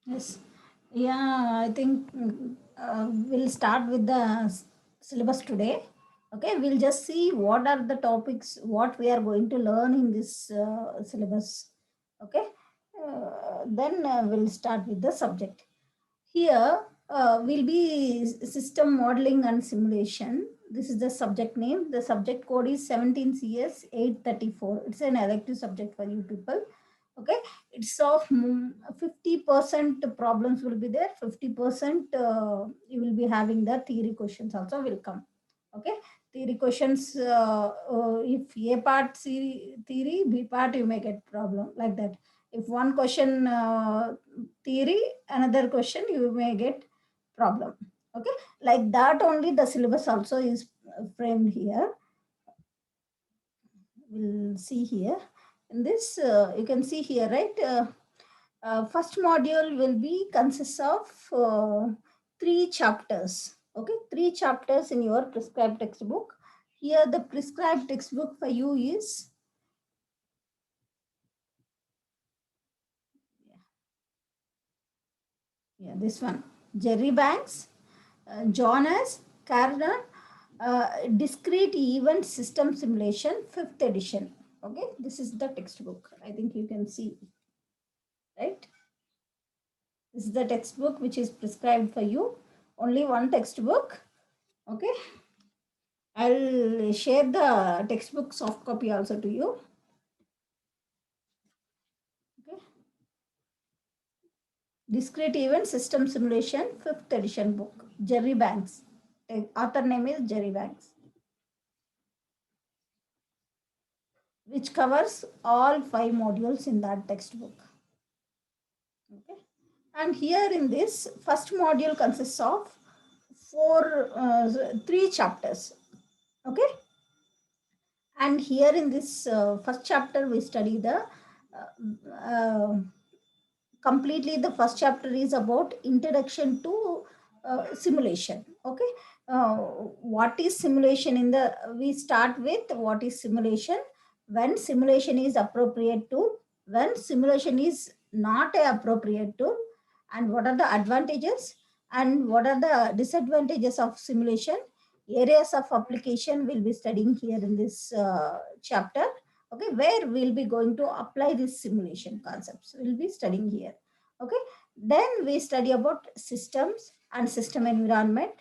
Yes. Yeah, I think we'll start with the syllabus today. Okay, we'll just see what are the topics, what we are going to learn in this syllabus. Okay, then we'll start with the subject. Here will be system modeling and simulation. This is the subject name. The subject code is 17CS 834. It's an elective subject for you people. Okay, it's of 50% problems will be there. 50% you will be having the theory questions also will come. Okay, theory questions. If A part theory, B part you may get problem like that. If one question theory, another question you may get problem. Okay, like that only the syllabus also is framed here. We'll see here in this you can see here, right? First module will be consists of three chapters. Okay, three chapters in your prescribed textbook. Here the prescribed textbook for you is yeah, this one, Jerry Banks, Jonas Carden, Discrete Event System Simulation, 5th edition. Okay, this is the textbook. I think you can see, right? This is the textbook which is prescribed for you. Only one textbook. Okay, I'll share the textbook soft copy also to you. Okay, Discrete Event System Simulation, 5th edition book. Jerry Banks. The author name is Jerry Banks, which covers all 5 modules in that textbook. Okay. And here in this first module consists of three chapters. Okay. And here in this first chapter, we study the completely the first chapter is about introduction to simulation. Okay. What is simulation in the, we start with what is simulation, when simulation is appropriate tool, when simulation is not a appropriate tool, and what are the advantages and what are the disadvantages of simulation. Areas of application will be studying here in this chapter. Okay, where we'll be going to apply this simulation concepts, we'll be studying here. Okay, then we study about systems and system environment,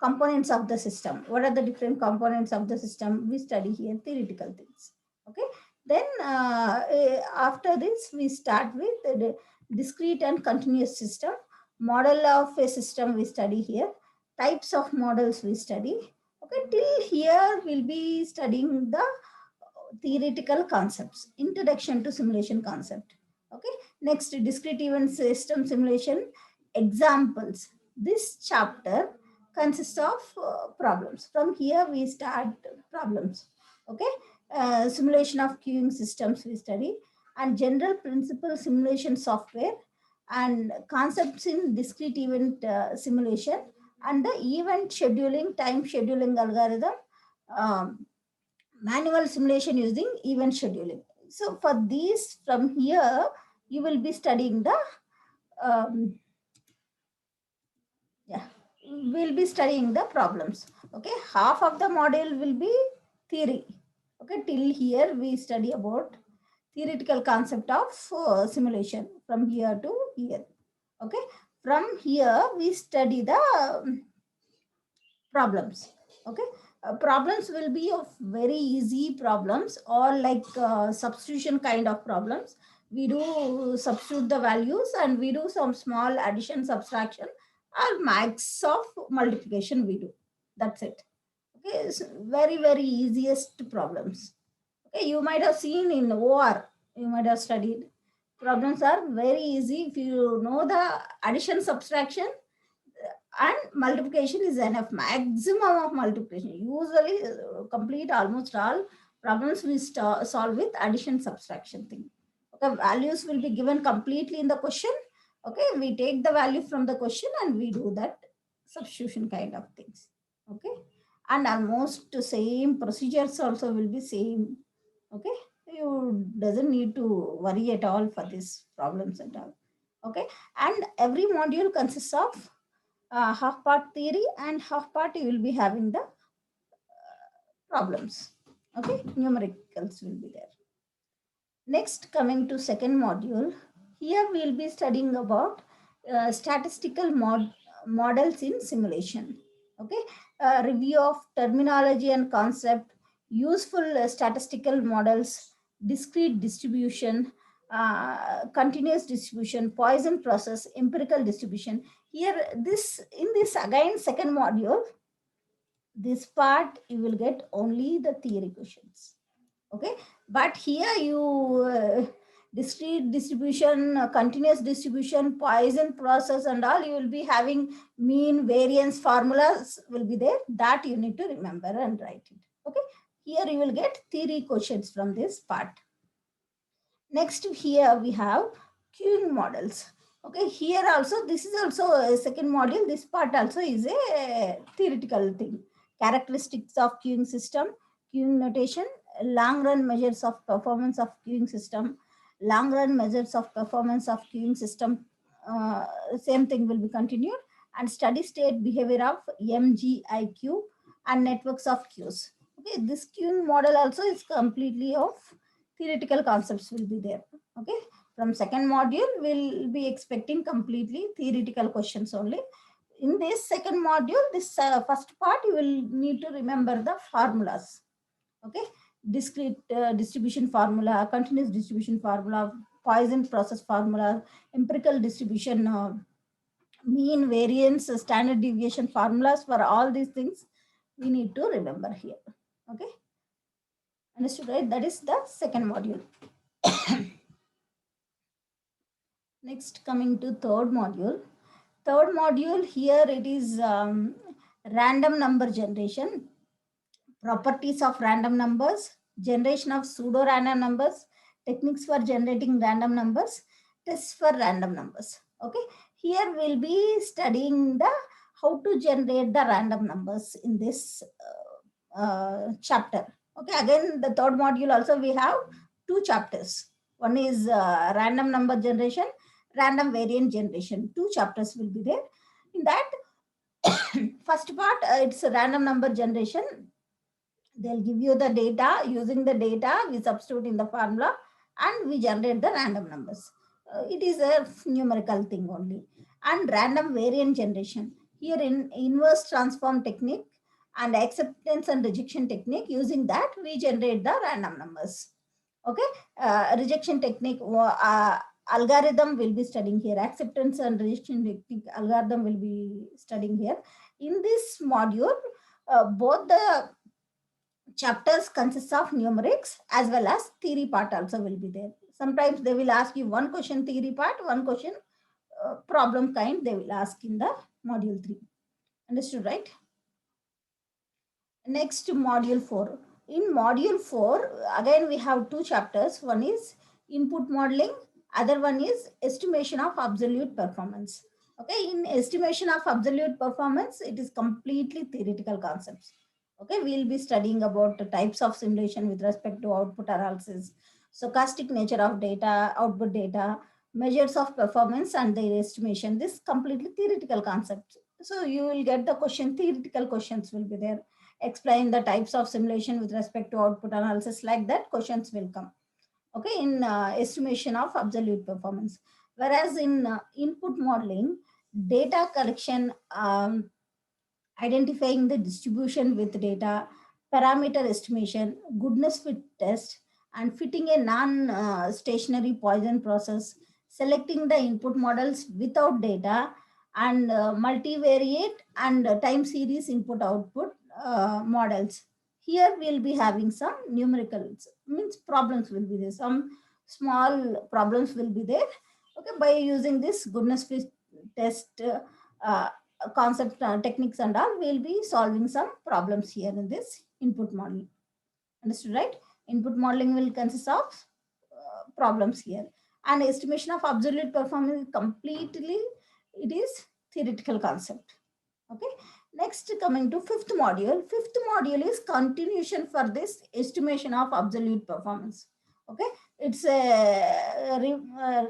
components of the system, what are the different components of the system, we study here theoretical things. Okay, then after this we start with the discrete and continuous system, model of a system we study here, types of models we study. Okay, till here we'll be studying the theoretical concepts, introduction to simulation concept. Okay, next discrete event system simulation examples. This chapter consists of problems. From here we start problems. Okay, simulation of queuing systems we study, and general principle simulation software, and concepts in discrete event simulation, and the event scheduling, time scheduling algorithm, um, manual simulation using event scheduling. So for these, from here, you will be studying the, um, yeah, we'll be studying the problems. Okay, half of the module will be theory. Okay, till here we study about theoretical concept of simulation from here to here. Okay, from here we study the problems. Okay, problems will be of very easy problems, or like substitution kind of problems. We do substitute the values and we do some small addition, subtraction, or max of multiplication we do. That's it. Okay, it's very very easiest problems. Okay, you might have seen in OR, you might have studied. Problems are very easy if you know the addition, subtraction, and multiplication is enough. Maximum of multiplication usually complete almost all problems we solve with addition, subtraction thing. Okay, values will be given completely in the question. Okay, we take the value from the question and we do that substitution kind of things. Okay, and almost the same procedures also will be same. Okay, you doesn't need to worry at all for these problems and all. Okay, and every module consists of half part theory and half part you will be having the problems. Okay, numericals will be there. Next, coming to second module, here we will be studying about statistical models in simulation. Okay, review of terminology and concept, useful statistical models, discrete distribution, continuous distribution, Poisson process, empirical distribution. Here, this in this again second module, this part you will get only the theory questions. Okay, but here you discrete distribution, continuous distribution, Poisson process and all, you will be having mean variance formulas will be there, that you need to remember and write it. Okay, here you will get theory questions from this part. Next, here we have queuing models. Okay, here also, this is also a second module. This part also is a theoretical thing. Characteristics of queuing system, queuing notation, long run measures of performance of queuing system, long run measures of performance of queuing system. Same thing will be continued, and steady state behavior of MGIQ and networks of queues. Okay, this queuing model also is completely of theoretical concepts will be there. Okay, from second module we'll be expecting completely theoretical questions only. In this second module, this first part, you will need to remember the formulas. Okay, discrete distribution formula, continuous distribution formula, Poisson process formula, empirical distribution, mean variance, standard deviation formulas, for all these things we need to remember here. Okay, understood, right? That is the second module. Next, coming to third module. Third module, here it is random number generation, properties of random numbers, generation of pseudo random numbers, techniques for generating random numbers, tests for random numbers. Okay, here we'll be studying the how to generate the random numbers in this chapter. Okay, again the third module also we have two chapters. One is random number generation, random variant generation. Two chapters will be there. In that first part, it's a random number generation. They'll give you the data. Using the data, we substitute in the formula and we generate the random numbers. It is a numerical thing only. And random variant generation. Here in inverse transform technique and acceptance and rejection technique, using that we generate the random numbers. Okay, rejection technique, algorithm will be studying here. Acceptance and rejection technique algorithm will be studying here. In this module, both the chapters consist of numerics as well as theory part also will be there. Sometimes they will ask you one question theory part, one question problem kind they will ask in the module 3. Understood, right? Next, module 4. In module 4, again we have two chapters. One is input modeling, other one is estimation of absolute performance. Okay, in estimation of absolute performance, it is completely theoretical concepts. Okay, we'll be studying about the types of simulation with respect to output analysis, stochastic nature of data, output data, measures of performance and their estimation. This completely theoretical concepts. So you will get the question, theoretical questions will be there. Explain the types of simulation with respect to output analysis, like that questions will come. Okay, in estimation of absolute performance. Whereas in input modeling, data collection, identifying the distribution with data, parameter estimation, goodness fit test, and fitting a non-stationary Poisson process, selecting the input models without data, and multivariate and time series input output models. Here we'll be having some numericals, means problems will be there. Some small problems will be there. Okay, by using this goodness fit test concept, techniques and all, we'll be solving some problems here in this input model. Understood, right? Input modeling will consist of problems here, and estimation of absolute performance is completely, it is theoretical concept. Okay, next, coming to fifth module. Fifth module is continuation for this estimation of absolute performance. Okay, it's a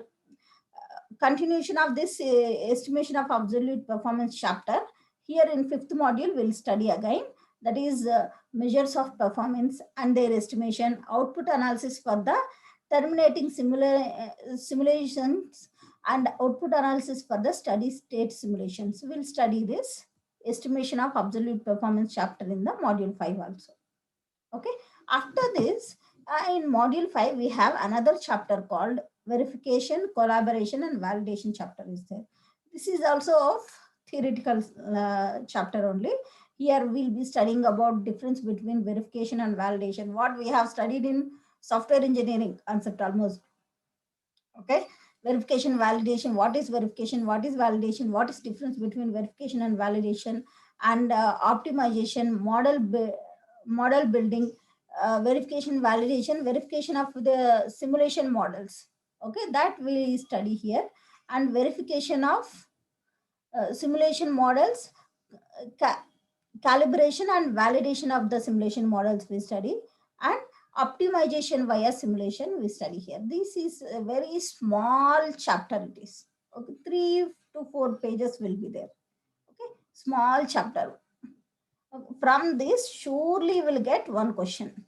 continuation of this estimation of absolute performance chapter. Here in fifth module, we'll study again, that is measures of performance and their estimation, output analysis for the terminating simulations, and output analysis for the steady state simulations. We'll study this estimation of absolute performance chapter in the module 5 also. Okay. After this, in module 5, we have another chapter called verification, collaboration, and validation chapter is there. This is also of theoretical chapter only. Here we'll be studying about difference between verification and validation, what we have studied in software engineering concept almost. Okay. Verification, validation, what is verification, what is validation, what is difference between verification and validation, and optimization, model building, verification, validation, verification of the simulation models. Okay, that we study here. And verification of simulation models, calibration and validation of the simulation models we study, and optimization via simulation we study here. This is a very small chapter it is. Okay, 3 to 4 pages will be there. Okay, small chapter. From this surely will get one question.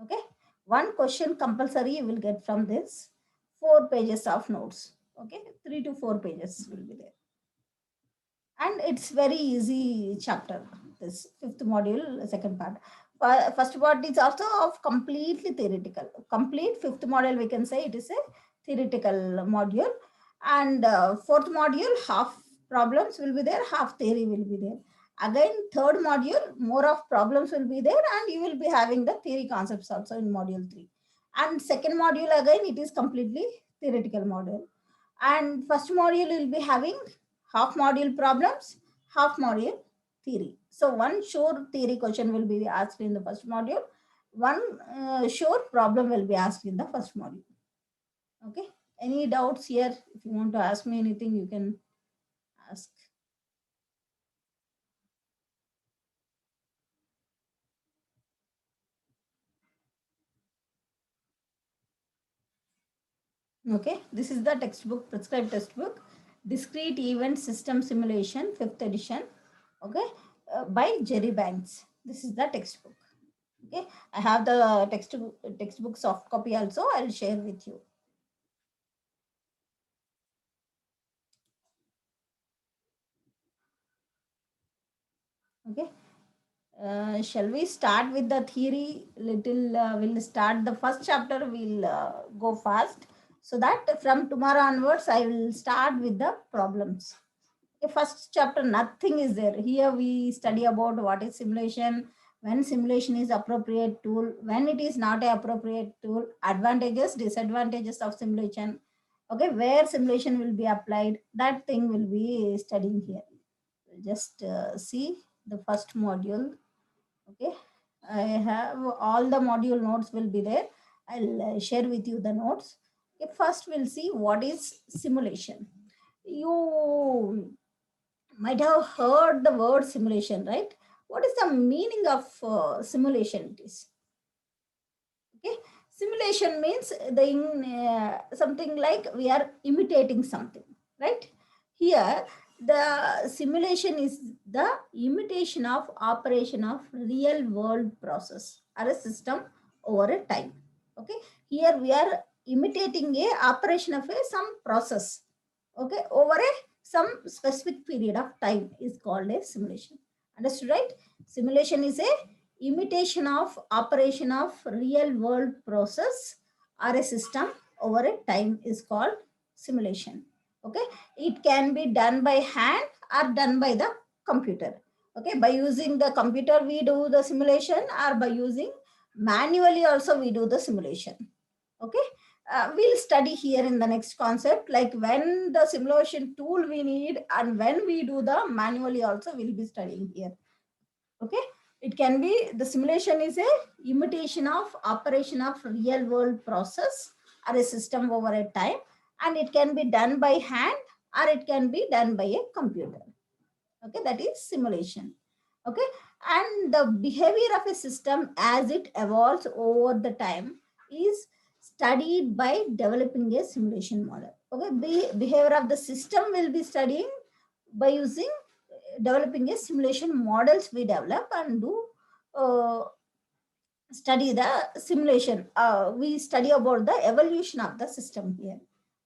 Okay, one question compulsory you will get from this, 4 pages of notes. Okay, 3 to 4 pages will be there, and it's very easy chapter, this fifth module second part. First part is also of completely theoretical. Complete fifth module we can say it is a theoretical module, and fourth module half problems will be there, half theory will be there. Again third module more of problems will be there, and you will be having the theory concepts also in module 3. And second module again it is completely theoretical module, and first module will be having half module problems, half module theory. So one sure theory question will be asked in the first module, one sure problem will be asked in the first module. Okay, any doubts here? If you want to ask me anything you can ask. Okay, this is the textbook, prescribed textbook, Discrete Event System Simulation, 5th edition. Okay, by Jerry Banks. This is the textbook. Okay, I have the textbook soft copy also. I'll share with you. Okay. Shall we start with the theory? Little we'll start the first chapter. We'll go fast so that from tomorrow onwards I will start with the problems. Okay, first chapter nothing is there. Here we study about what is simulation, when simulation is appropriate tool, when it is not a appropriate tool, advantages, disadvantages of simulation. Okay, where simulation will be applied, that thing will be studying here. Just see the first module. Okay, I have all the module notes will be there. I'll share with you the notes. Okay, first we'll see what is simulation. You might have heard the word simulation, right? What is the meaning of simulation? It is okay. Simulation means something like we are imitating something, right? Here, the simulation is the imitation of operation of real world process or a system over a time. Okay, here we are imitating a operation of a some process. Okay, over a some specific period of time is called a simulation. Understood, right? Simulation is a imitation of operation of real world process or a system over a time is called simulation. Okay, it can be done by hand or done by the computer. Okay, by using the computer we do the simulation, or by using manually also we do the simulation. Okay, we'll study here in the next concept, like when the simulation tool we need and when we do the manually also we'll be studying here. Okay, it can be the simulation is a imitation of operation of real world process or a system over a time, and it can be done by hand or it can be done by a computer. Okay, that is simulation. Okay, and the behavior of a system as it evolves over the time is studied by developing a simulation model. Okay, behavior of the system will be studying by using developing a simulation models we develop and do uh, study the simulation. We study about the evolution of the system here.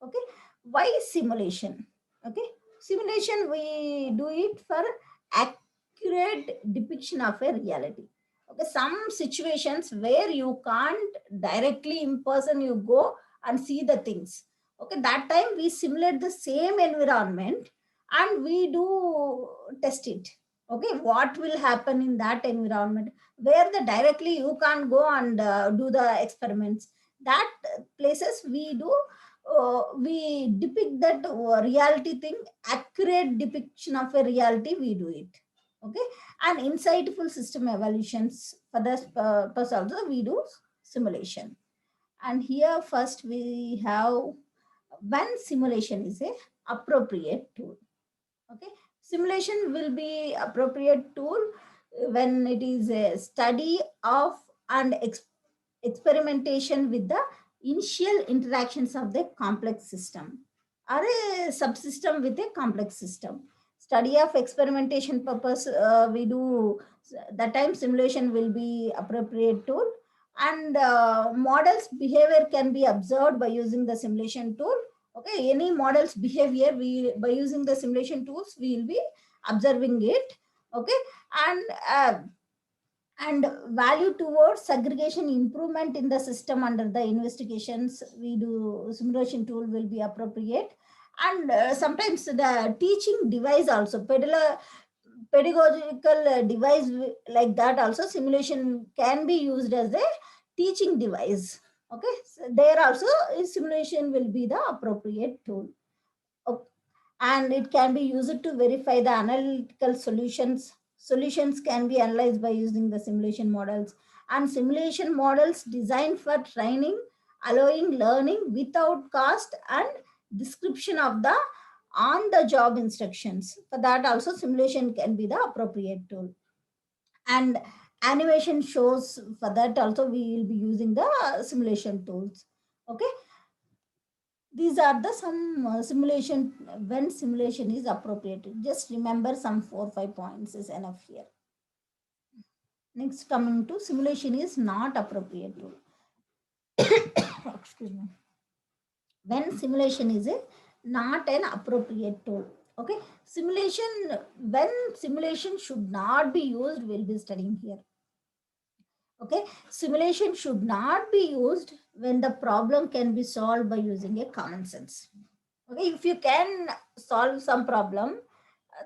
Okay, why simulation? Okay, simulation we do it for accurate depiction of a reality. Okay, some situations where you can't directly in person you go and see the things. Okay, that time we simulate the same environment and we do test it. Okay, what will happen in that environment where the directly you can't go and do the experiments. That places we do we depict that reality thing, accurate depiction of a reality we do it. Okay, and insightful system evaluations for the purpose also we do simulation. And here first we have when simulation is a appropriate tool. Okay, simulation will be appropriate tool when it is a study of and experimentation with the initial interactions of the complex system or a subsystem with a complex system. Study of experimentation purpose we do that time simulation will be appropriate tool. And models behavior can be observed by using the simulation tool. Okay, any models behavior we by using the simulation tools we will be observing it. Okay, and value towards segregation improvement in the system under the investigations we do simulation tool will be appropriate. And sometimes the teaching device also pedagogical device like that also simulation can be used as a teaching device. Okay, so there also simulation will be the appropriate tool. Okay, and it can be used to verify the analytical solutions. Solutions can be analyzed by using the simulation models, and simulation models designed for training, allowing learning without cost and description of the on the job instructions. For that also simulation can be the appropriate tool. And animation shows, for that also we will be using the simulation tools. Okay, these are the some simulation when simulation is appropriate. Just remember some 4 5 points is enough here. Next, coming to simulation is not appropriate tool. Excuse me. When simulation is a not an appropriate tool. Okay, simulation, when simulation should not be used, we'll be studying here. Okay, simulation should not be used when the problem can be solved by using a common sense. Okay, if you can solve some problem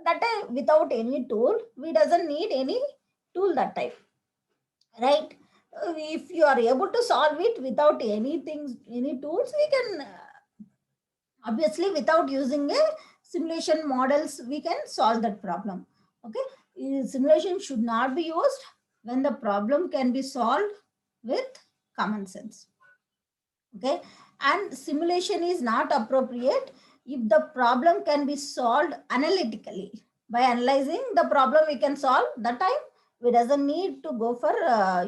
that time without any tool, we doesn't need any tool that time, right? If you are able to solve it without anything, any tools, we can obviously without using a simulation models we can solve that problem. Okay, simulation should not be used when the problem can be solved with common sense. Okay, and simulation is not appropriate if the problem can be solved analytically. By analyzing the problem we can solve, that time we doesn't need to go for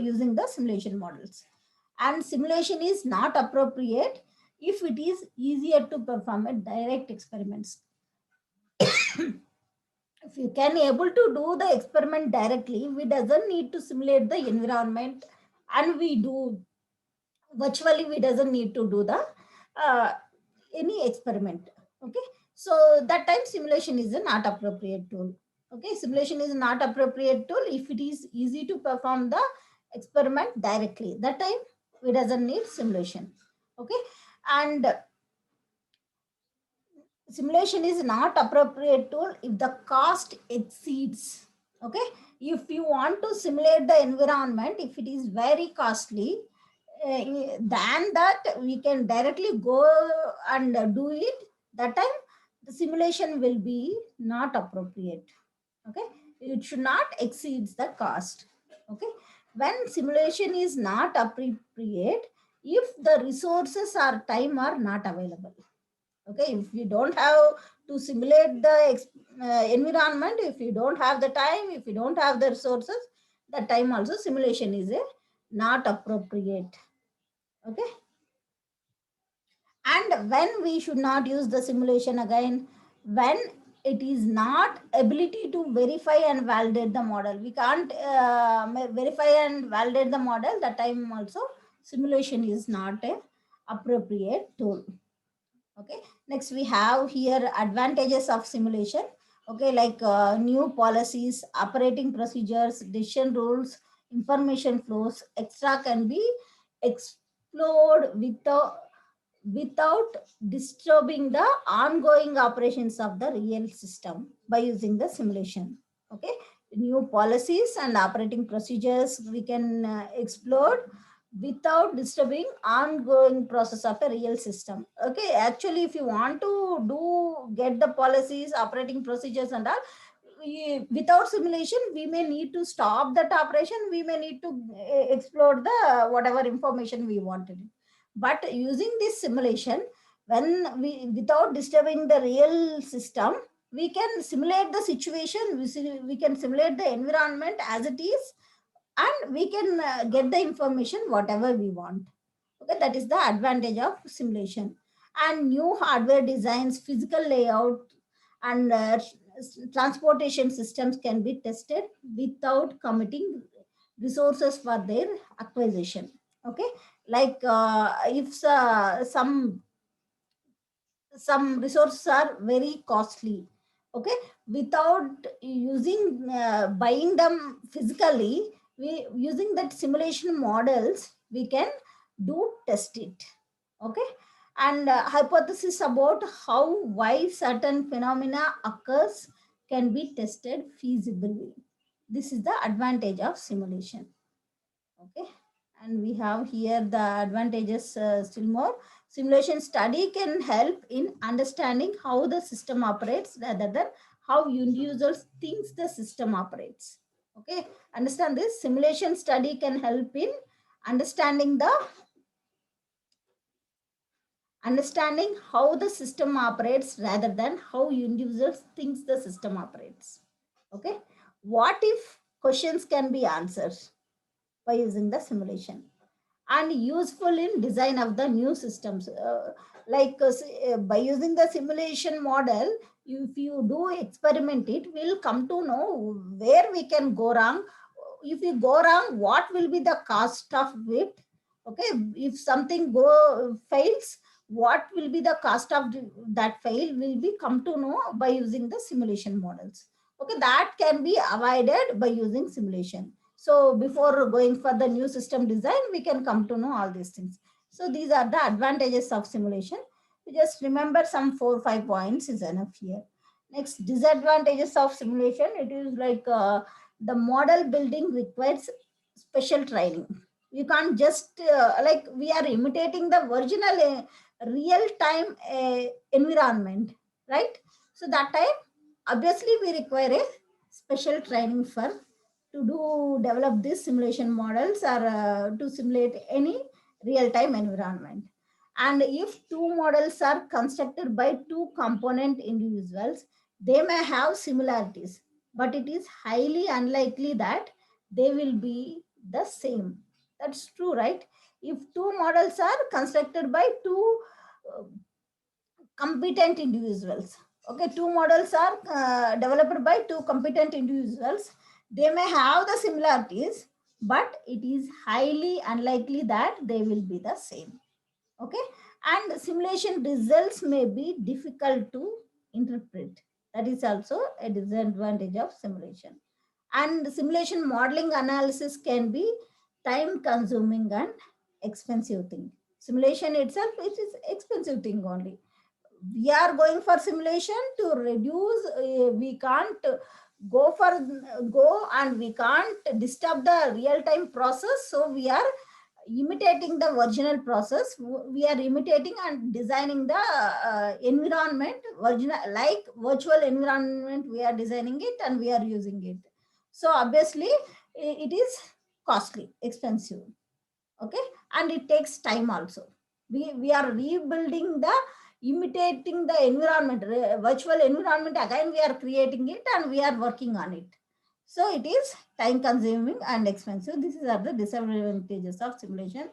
using the simulation models. And simulation is not appropriate if it is easier to perform a direct experiments. If you can able to do the experiment directly, we doesn't need to simulate the environment, and we do virtually we doesn't need to do the uh, any experiment. Okay, so that time simulation is a not appropriate tool. Okay, simulation is not appropriate tool if it is easy to perform the experiment directly, that time we doesn't need simulation. Okay, and simulation is not appropriate tool if the cost exceeds. Okay, if you want to simulate the environment, if it is very costly, than that we can directly go and do it, that time the simulation will be not appropriate. Okay, it should not exceed the cost. Okay, when simulation is not appropriate if the resources or time are not available. Okay, if you don't have to simulate the environment, if you don't have the time, if you don't have the resources, that time also simulation is a not appropriate. Okay, And when we should not use the simulation again, when it is not ability to verify and validate the model, we can't verify and validate the model, that time also simulation is not a appropriate tool. Okay, next we have here advantages of simulation. Okay, like new policies, operating procedures, decision rules, information flows, extra can be explored without disturbing the ongoing operations of the real system by using the simulation. Okay, new policies and operating procedures we can explore without disturbing ongoing process of a real system. Okay, actually if you want to do get the policies, operating procedures and all, without simulation we may need to stop that operation, we may need to explore the whatever information we wanted. But using this simulation, when we without disturbing the real system, we can simulate the situation, we can simulate the environment as it is, and we can get the information whatever we want. Okay, that is the advantage of simulation. And new hardware designs, physical layout, and transportation systems can be tested without committing resources for their acquisition. Okay, like if some resources are very costly. Okay, without using buying them physically, we using that simulation models we can do test it. Okay, and hypothesis about how why certain phenomena occurs can be tested feasibly. This is the advantage of simulation. Okay, and we have here the advantages still more. Simulation study can help in understanding how the system operates rather than how individuals thinks the system operates. Okay, understand this, simulation study can help in understanding the understanding how the system operates rather than how individuals thinks the system operates. Okay, what if questions can be answered by using the simulation, and useful in design of the new systems. By using the simulation model, if you do experiment it, we'll come to know where we can go wrong. If we go wrong, what will be the cost of it? Okay, if something go fails, what will be the cost of that fail will be come to know by using the simulation models. Okay, that can be avoided by using simulation. So before going for the new system design, we can come to know all these things. So these are the advantages of simulation. You just remember some 4 or 5 points is enough here. Next, disadvantages of simulation. It is like the model building requires special training. You can't just like we are imitating the original real time environment, right? So that time obviously we require a special training for to do develop these simulation models or to simulate any real-time environment. And if two models are constructed by two component individuals, they may have similarities, but it is highly unlikely that they will be the same. That's true, right? If two models are constructed by two uh, competent individuals, okay, two models are developed by two competent individuals, they may have the similarities, but it is highly unlikely that they will be the same. Okay, and simulation results may be difficult to interpret. That is also a disadvantage of simulation. And simulation modeling analysis can be time consuming and expensive thing. Simulation itself, it is expensive thing only. We are going for simulation to reduce, we can't go and we can't disturb the real time process, so we are imitating the original process. We are imitating and designing the environment original, like virtual environment we are designing it and we are using it. So obviously it is costly, expensive. Okay, and it takes time also. We are rebuilding the imitating the environment, virtual environment again we are creating it and we are working on it. So it is time consuming and expensive. These are the disadvantages of simulation.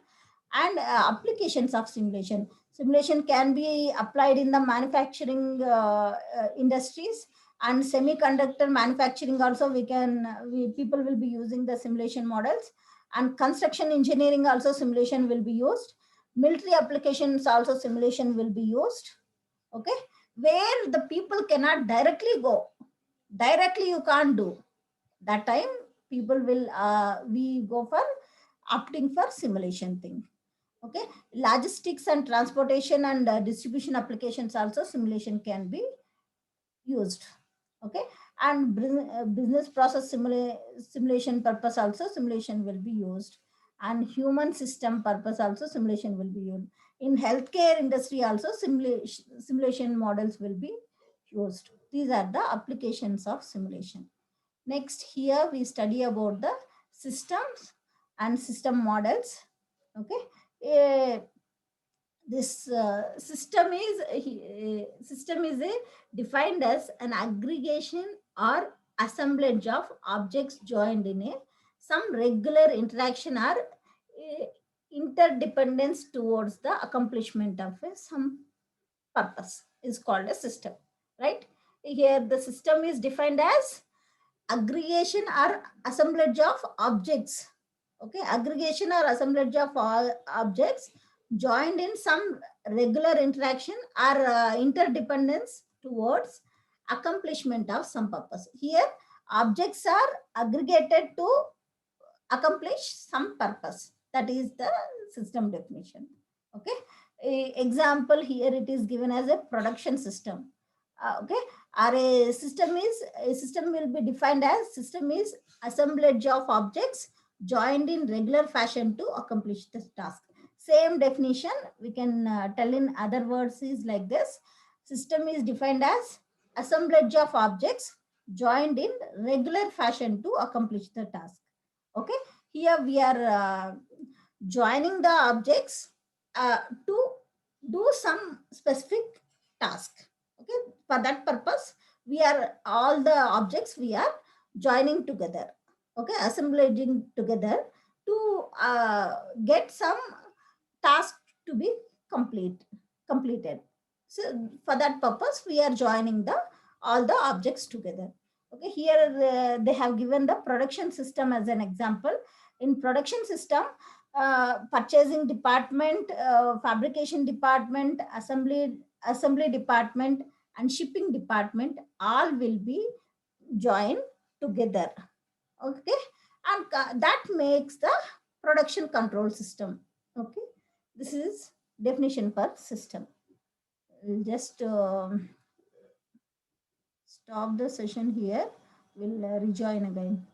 And applications of simulation. Simulation can be applied in the manufacturing industries, and semiconductor manufacturing also people will be using the simulation models, and construction engineering also simulation will be used. Military applications also simulation will be used. Okay, where the people cannot directly go, directly you can't do, that time people will we go for opting for simulation thing. Okay, logistics and transportation and distribution applications also simulation can be used. Okay, and business process simulation purpose also simulation will be used, and human system purpose also simulation will be used. In healthcare industry also simulation models will be used. These are the applications of simulation. Next, here we study about the systems and system models. Okay, this system is defined as an aggregation or assemblage of objects joined in a some regular interaction or interdependence towards the accomplishment of some purpose is called a system, right? Here the system is defined as aggregation or assemblage of objects. Okay, aggregation or assemblage of all objects joined in some regular interaction or interdependence towards accomplishment of some purpose. Here objects are aggregated to accomplish some purpose, that is the system definition. Okay, example here it is given as a production system. Okay, or a system will be defined as system is assemblage of objects joined in regular fashion to accomplish the task. Same definition we can tell in other words is like this: system is defined as assemblage of objects joined in regular fashion to accomplish the task. Okay, here we are joining the objects to do some specific task. Okay, for that purpose we are all the objects we are joining together. Okay, assembling together to get some task to be complete completed. So for that purpose we are joining the all the objects together. Okay, here they have given the production system as an example. In production system, purchasing department, fabrication department, assembly department, and shipping department all will be joined together. Okay, and that makes the production control system. Okay, this is definition for system. We'll just stop the session here. We'll rejoin again.